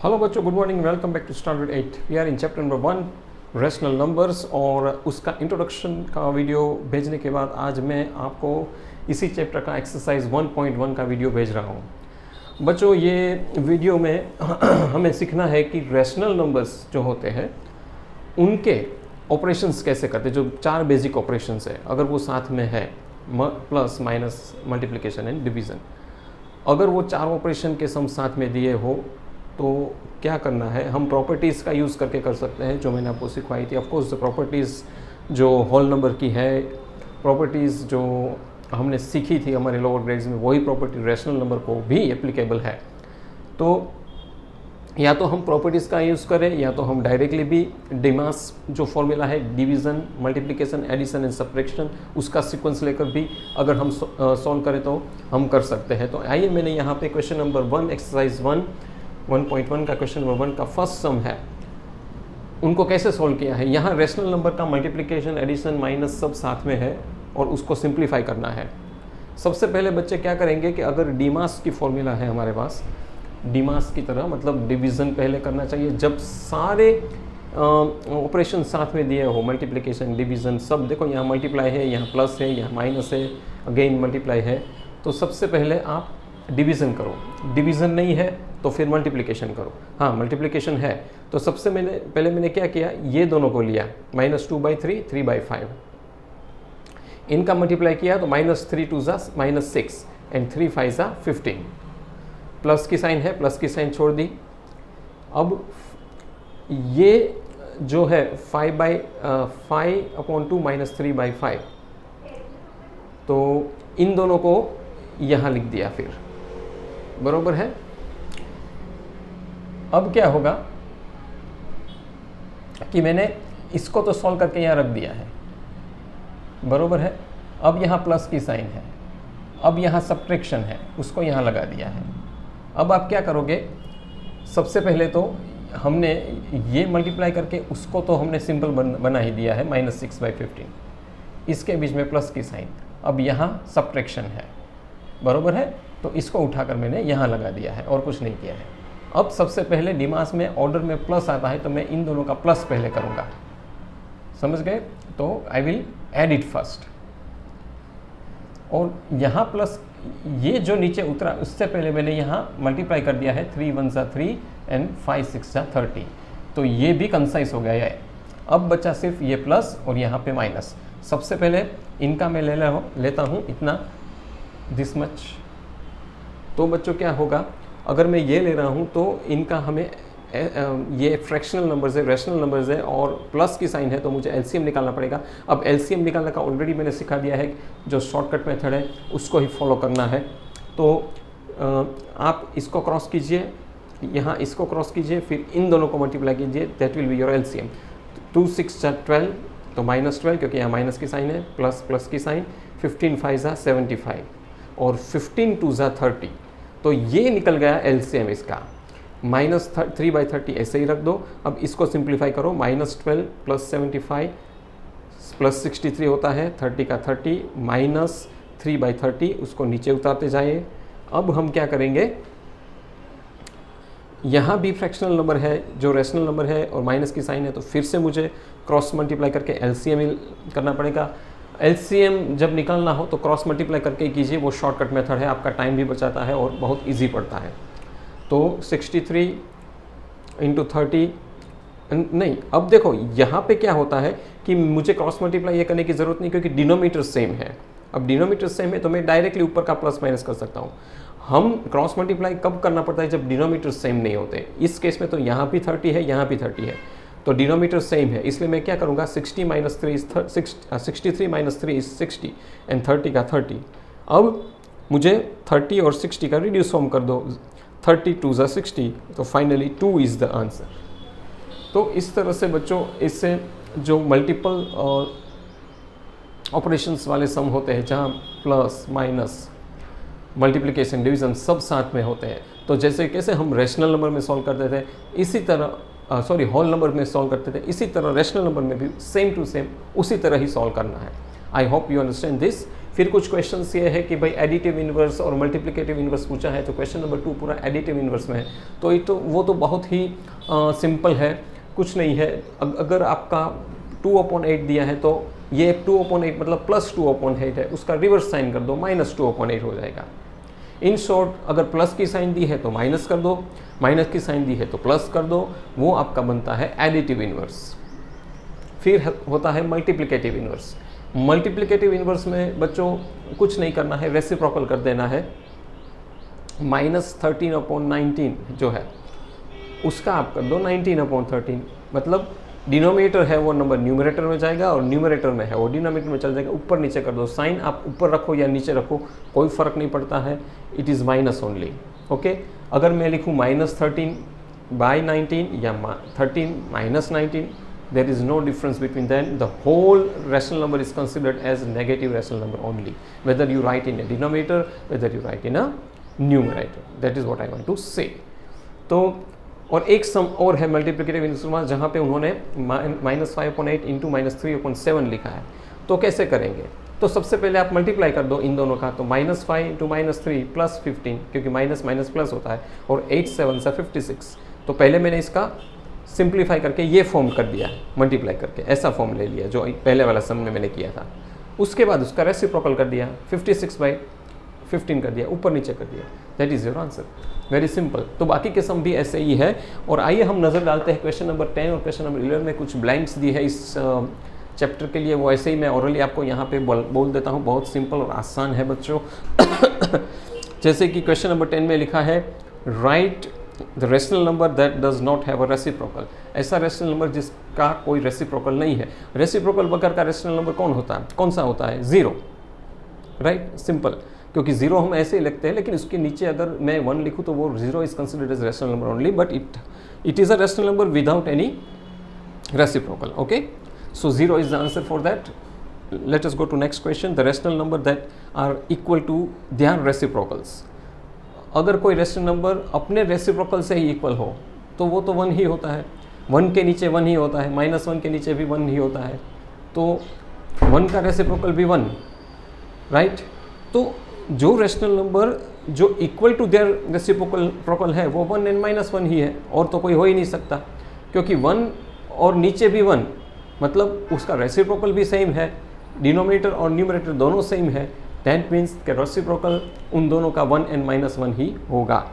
Hello बच्चों, good morning, welcome back to standard 8। We are in chapter number 1 rational numbers और उसका introduction का video भेजने के बाद आज मैं आपको इसी चैप्टर का एक्सरसाइज 1.1 का वीडियो भेज रहा हूँ। बच्चों, ये वीडियो में हमें सीखना है कि रेशनल नंबर्स जो होते हैं उनके ऑपरेशंस कैसे करते हैं। जो 4 बेसिक ऑपरेशंस है, अगर वो साथ में है, plus minus multiplication and division, अगर वो 4 ऑपरेशन के सम साथ में दिए हो तो क्या करना है। हम प्रॉपर्टीज़ का यूज़ करके कर सकते हैं जो मैंने आपको सिखवाई थी। ऑफ कोर्स प्रॉपर्टीज़ जो होल नंबर की है, प्रॉपर्टीज़ जो हमने सीखी थी हमारे लोअर ग्रेड्स में, वही प्रॉपर्टी रेशनल नंबर को भी एप्लीकेबल है। तो या तो हम प्रॉपर्टीज़ का यूज़ करें या तो हम डायरेक्टली भी डिमास जो फॉर्मूला है, division, multiplication, addition and subtraction, उसका सीक्वेंस लेकर भी अगर हम सॉल्व करें तो हम कर सकते हैं। तो आइए, मैंने यहाँ पे क्वेश्चन नंबर 1 एक्सरसाइज 1.1 का क्वेश्चन नंबर 1 का फर्स्ट सम है, उनको कैसे सॉल्व किया है। यहाँ रेशनल नंबर का मल्टीप्लिकेशन, एडिशन, माइनस सब साथ में है और उसको सिंप्लीफाई करना है। सबसे पहले बच्चे क्या करेंगे कि अगर डीमास की फॉर्मूला है हमारे पास, डीमास की तरह मतलब डिवीज़न पहले करना चाहिए जब सारे ऑपरेशन साथ में दिए हो, मल्टीप्लिकेशन, डिवीज़न सब। देखो यहाँ मल्टीप्लाई है, यहाँ प्लस है, यहाँ माइनस है, अगेन मल्टीप्लाई है। तो सबसे पहले आप डिवीज़न करो। डिवीज़न नहीं है तो फिर मल्टीप्लिकेशन करो। हाँ, मल्टीप्लिकेशन है तो सबसे पहले मैंने क्या किया, ये दोनों को लिया, -2/3, 3/5, इनका मल्टीप्लाई किया तो -3 2 ज़ा -6 एंड 3 5 ज़ा 15। प्लस की साइन है, प्लस की साइन छोड़ दी। अब ये जो है 5/2 -3/5, तो इन दोनों को यहाँ लिख दिया फिर, बरोबर है। अब क्या होगा कि मैंने इसको तो सॉल्व करके यहाँ रख दिया है, बरोबर है। अब यहाँ प्लस की साइन है, अब यहाँ सब्ट्रैक्शन है, उसको यहाँ लगा दिया है। अब आप क्या करोगे, सबसे पहले तो हमने ये मल्टीप्लाई करके उसको तो हमने सिंपल बना ही दिया है, -6/15, इसके बीच में प्लस की साइन, अब यहाँ सब्ट्रैक्शन है, बरोबर है। तो इसको उठाकर मैंने यहाँ लगा दिया है और कुछ नहीं किया है। अब सबसे पहले डिमास में ऑर्डर में प्लस आता है तो मैं इन दोनों का प्लस पहले करूँगा, समझ गए। तो I will add it first, और यहाँ प्लस ये जो नीचे उतरा उससे पहले मैंने यहाँ मल्टीप्लाई कर दिया है, 3 1 ज़ा 3 एंड 5 6 ज़ा 30। तो ये भी कंसाइज हो गया है। अब बचा सिर्फ ये प्लस और यहाँ पे माइनस। सबसे पहले इनका मैं लेता हूँ इतना, दिस मच। तो बच्चों क्या होगा, अगर मैं ये ले रहा हूँ तो इनका हमें ये फ्रैक्शनल नंबर्स है, रेशनल नंबर्स है और प्लस की साइन है, तो मुझे एलसीएम निकालना पड़ेगा। अब एलसीएम निकालने का ऑलरेडी मैंने सिखा दिया है, जो शॉर्टकट मेथड है उसको ही फॉलो करना है। तो आप इसको क्रॉस कीजिए, यहाँ इसको क्रॉस कीजिए, फिर इन दोनों को मल्टीप्लाई कीजिए, that will be your LCM. 2 6 ज़ा 12, तो -12 क्योंकि यहाँ माइनस की साइन है, प्लस की साइन, 15 5 ज़ा 75 और 15 2 ज़ा 30। तो ये निकल गया एलसीएम इसका, -3/30 ऐसे ही रख दो। अब इसको सिंप्लीफाई करो, -12 + 75 + 63 होता है, 30 का 30 -3/30, उसको नीचे उतारते जाइए। अब हम क्या करेंगे, यहाँ भी फ्रैक्शनल नंबर है जो रेशनल नंबर है और माइनस की साइन है, तो फिर से मुझे क्रॉस मल्टीप्लाई करके एलसीएम करना पड़ेगा। एलसीएम जब निकालना हो तो क्रॉस मल्टीप्लाई करके कीजिए, वो शॉर्टकट मेथड है, आपका टाइम भी बचाता है और बहुत इजी पड़ता है। तो 63 × 30 नहीं। अब देखो यहाँ पे क्या होता है कि मुझे क्रॉस मल्टीप्लाई ये करने की ज़रूरत नहीं, क्योंकि डिनोमीटर सेम है। अब डिनोमीटर सेम है तो मैं डायरेक्टली ऊपर का प्लस माइनस कर सकता हूँ। हम क्रॉस मल्टीप्लाई कब करना पड़ता है, जब डिनोमीटर सेम नहीं होते। इस केस में तो यहाँ भी 30 है, यहाँ भी 30 है, तो डिनोमीटर सेम है, इसलिए मैं क्या करूँगा, 63 - 3 इज 60 एंड 30 का 30। अब मुझे 30 और 60 का रिड्यूस फॉर्म कर दो, 30 2 ज़ा 60, तो फाइनली 2 इज़ द आंसर। तो इस तरह से बच्चों, इससे जो मल्टीपल ऑपरेशंस वाले सम होते हैं, जहाँ प्लस माइनस मल्टीप्लिकेशन डिवीज़न सब साथ में होते हैं, तो जैसे कैसे हम रेशनल नंबर में सॉल्व करते थे, इसी तरह होल नंबर में सॉल्व करते थे, इसी तरह रेशनल नंबर में भी सेम टू सेम उसी तरह ही सॉल्व करना है। I hope you understand this. फिर कुछ क्वेश्चंस ये है कि भाई एडिटिव इन्वर्स और मल्टीप्लिकेटिव इन्वर्स पूछा है, तो क्वेश्चन नंबर 2 पूरा एडिटिव इन्वर्स में है। तो वो तो बहुत ही सिंपल है, कुछ नहीं है। अगर आपका 2/8 दिया है तो ये 2/8 मतलब +2/8 है, उसका रिवर्स साइन कर दो, -2/8 हो जाएगा। इन शॉर्ट, अगर प्लस की साइन दी है तो माइनस कर दो, माइनस की साइन दी है तो प्लस कर दो, वो आपका बनता है एडिटिव इन्वर्स। फिर होता है मल्टीप्लिकेटिव इन्वर्स। मल्टीप्लिकेटिव इन्वर्स में बच्चों कुछ नहीं करना है, रेसिप्रोकल कर देना है। -13/19 जो है उसका आप कर दो 19/13, मतलब डिनोमिनेटर है वो नंबर न्यूमरेटर में जाएगा और न्यूमरेटर में है वो डिनोमिनेटर में चल जाएगा। ऊपर नीचे कर दो, साइन आप ऊपर रखो या नीचे रखो कोई फ़र्क नहीं पड़ता है, it is minus only. Okay, अगर मैं लिखूँ -13/19 या 13 - 19, there is no difference between them. The whole rational number is considered as negative rational number only, whether you write in a denominator, whether you write in a numerator. That is what I want to say. तो और एक सम और है multiplicative inverse, जहाँ पे उन्होंने -5/8 into -3/7 लिखा है। तो कैसे करेंगे? तो सबसे पहले आप मल्टीप्लाई कर दो इन दोनों का, तो -5 इंटू -3 + 15, क्योंकि माइनस माइनस प्लस होता है, और 8 7 से 56। तो पहले मैंने इसका सिंप्लीफाई करके ये फॉर्म कर दिया, मल्टीप्लाई करके ऐसा फॉर्म ले लिया जो पहले वाला सम में मैंने किया था। उसके बाद उसका रेसिप्रोकल कर दिया, 56/15 कर दिया, ऊपर नीचे कर दिया। That is your answer, very simple. तो बाकी के सम भी ऐसे ही है। और आइए हम नज़र डालते हैं क्वेश्चन नंबर 10 और क्वेश्चन नंबर 11 में कुछ ब्लैंक्स दी है इस चैप्टर के लिए, वो ऐसे ही मैं ओरली आपको यहाँ पे बोल देता हूँ। बहुत सिंपल और आसान है बच्चों। जैसे कि क्वेश्चन नंबर 10 में लिखा है, right the rational number that does not have a reciprocal. ऐसा रेशनल नंबर जिसका कोई रेसिप्रोकल नहीं है। रेसिप्रोकल बगैर का रेशनल नंबर कौन सा होता है? 0, राइट, सिंपल। क्योंकि 0 हम ऐसे ही लिखते हैं, लेकिन उसके नीचे अगर मैं 1 लिखूँ तो वो 0 is considered as rational number only, but it is a rational number without any reciprocal. Okay, so 0 is the answer for that. Let us go to next question. The rational number that are equal to their reciprocals. अगर कोई rational number अपने reciprocal से ही equal हो तो वो तो 1 ही होता है, 1 के नीचे 1 ही होता है, -1 के नीचे भी 1 ही होता है, तो 1 का रेसिप्रोकल भी 1, राइट। तो जो रेशनल नंबर जो इक्वल टू देयर रेसिप्रोकल है वो 1 and -1 ही है, और तो कोई हो ही नहीं सकता, क्योंकि 1 और नीचे भी 1, मतलब उसका रेसिप्रोकल भी सेम है, डिनोमिनेटर और न्यूमरेटर दोनों सेम है। दैट मीन्स कि रेसिप्रोकल उन दोनों का 1 and -1 ही होगा।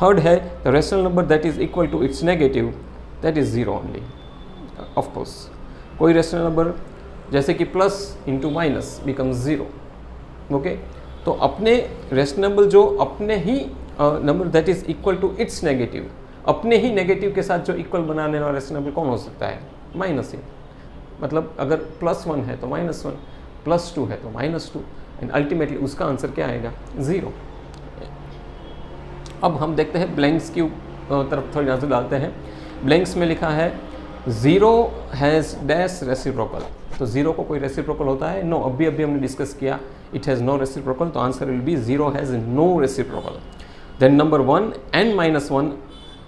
थर्ड है, the rational number that is equal to its negative, that is 0 only. Of course कोई रेशनल नंबर जैसे कि plus into minus becomes 0। Okay, तो अपने रेशनल नंबर जो अपने ही number that is equal to its negative, अपने ही नेगेटिव के साथ जो इक्वल बनाने वाला रेशनल नंबर कौन हो सकता है? माइनस ही। मतलब अगर +1 है तो -1, +2 है तो -2, एंड अल्टीमेटली उसका आंसर क्या आएगा? 0। अब हम देखते हैं ब्लैंक्स की तरफ थोड़ी नजर डालते हैं। ब्लैंक्स में लिखा है 0 हैज़ डैश रेसिप्रोकल। तो 0 को कोई रेसिप्रोकल होता है? नो, अभी हमने डिस्कस किया, इट हैज़ नो रेसिप्रोकल, तो answer will be 0 has no reciprocal. Then number 1 and -1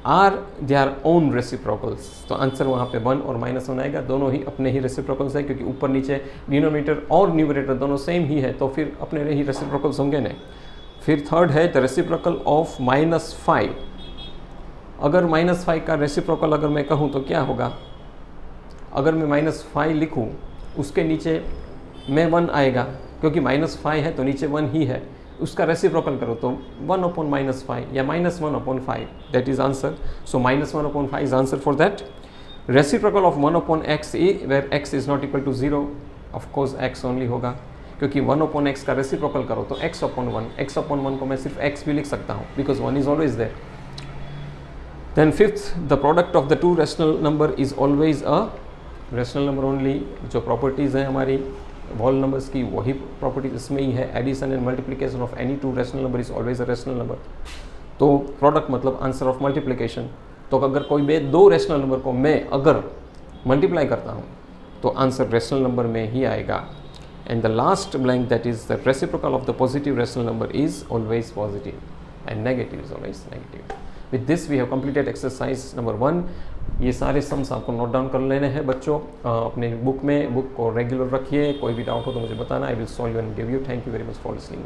are their own reciprocals, तो आंसर वहाँ पे 1 और -1 आएगा, दोनों ही अपने ही रेसिप्रोकल्स है, क्योंकि ऊपर नीचे डिनोमिनेटर और न्यूमरेटर दोनों सेम ही है, तो फिर अपने ही रेसिप्रोकल्स होंगे ना। फिर थर्ड है द रेसिप्रोकल ऑफ -5। अगर -5 का रेसिप्रोकल अगर मैं कहूँ तो क्या होगा? अगर मैं -5 लिखूँ उसके नीचे में 1 आएगा, क्योंकि -5 है तो नीचे 1 ही है, उसका रेसिप्रोकल करो तो 1/-5 या -1/5, that is answer. So -1/5 is answer for that. Reciprocal of 1/x where x is not equal to 0, of course x only होगा, क्योंकि 1/x का रेसिप्रोकल करो तो x/1, x/1 को मैं सिर्फ x भी लिख सकता हूँ, because 1 is always there. Then fifth, the product of the two rational number is always a rational number only. जो प्रॉपर्टीज़ हैं हमारी वॉल नंबर्स की, वही प्रॉपर्टीज इसमें ही है। Addition and multiplication of any two rational number is always a rational number. तो product मतलब आंसर ऑफ मल्टीप्लिकेशन। तो अगर कोई दो रेशनल नंबर को मैं अगर मल्टीप्लाई करता हूँ तो आंसर रेशनल नंबर में ही आएगा। And the last blank that is the reciprocal of the positive rational number is always positive and negative is always negative. With this we have completed exercise number 1. ये सारे sums आपको note down कर लेने हैं बच्चों अपने book में। Book को रेगुलर रखिए, कोई भी डाउट हो तो मुझे बताना, I will solve you and give you. Thank you very much for listening.